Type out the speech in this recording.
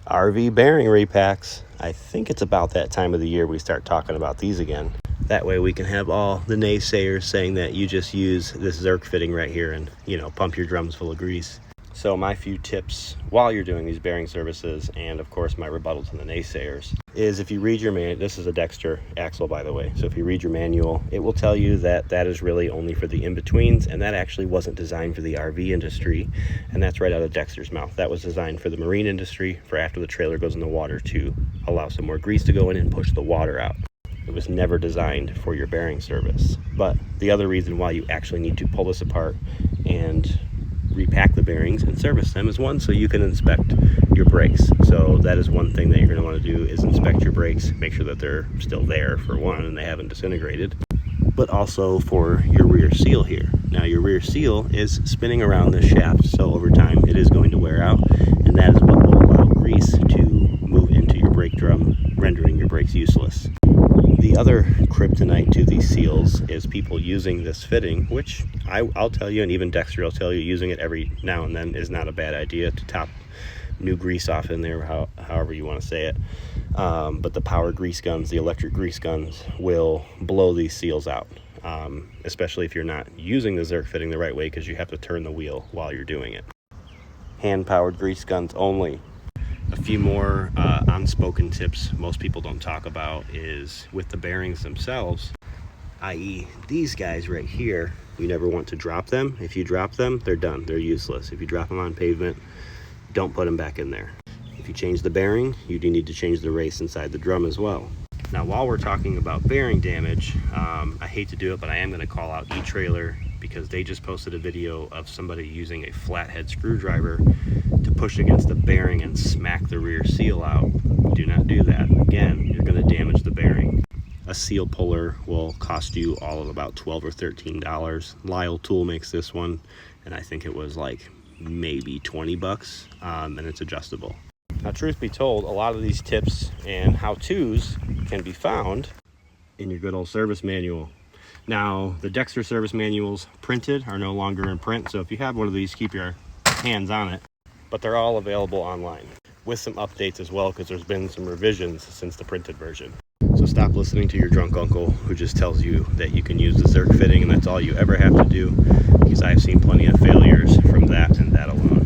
RV bearing repacks. I think it's about that time of the year we start talking about these again. That way we can have all the naysayers saying that you just use this Zerk fitting right here and, pump your drums full of grease. So my few tips while you're doing these bearing services, and of course my rebuttal to the naysayers, is if you read your manual, this is a Dexter axle by the way, so if you read your manual, it will tell you that that is really only for the in-betweens, and that actually wasn't designed for the RV industry, and that's right out of Dexter's mouth. That was designed for the marine industry, for after the trailer goes in the water, to allow some more grease to go in and push the water out. It was never designed for your bearing service. But the other reason why you actually need to pull this apart and repack the bearings and service them is one, so you can inspect your brakes. So that is one thing that you're going to want to do, is inspect your brakes, make sure that they're still there for one and they haven't disintegrated, but also for your rear seal here. Now your rear seal is spinning around this shaft, so over time it is going to wear out, and that is what will allow grease to move into your brake drum, rendering your brakes useless. The other kryptonite to these seals is people using this fitting, which I'll tell you, and even Dexter will tell you, using it every now and then is not a bad idea to top new grease off in there, however you want to say it. But the power grease guns, the electric grease guns, will blow these seals out, especially if you're not using the Zerk fitting the right way, because you have to turn the wheel while you're doing it. Hand-powered grease guns only. A few more unspoken tips most people don't talk about is with the bearings themselves, i.e. these guys right here. You never want to drop them. If you drop them, they're done. They're useless. If you drop them on pavement, don't put them back in there. If you change the bearing, you do need to change the race inside the drum as well. Now, while we're talking about bearing damage, I hate to do it, but I am going to call out eTrailer, because they just posted a video of somebody using a flathead screwdriver to push against the bearing and smack the rear seal out. Do not do that. Again, you're going to damage the bearing. A seal puller will cost you all of about $12 or $13. Lyle Tool makes this one, and I think it was like maybe 20 bucks, and it's adjustable. Now, truth be told, a lot of these tips and how-tos can be found in your good old service manual. Now, the Dexter service manuals printed are no longer in print, so if you have one of these, keep your hands on it. But they're all available online, with some updates as well, because there's been some revisions since the printed version. So stop listening to your drunk uncle who just tells you that you can use the Zerk fitting and that's all you ever have to do, because I've seen plenty of failures from that and that alone.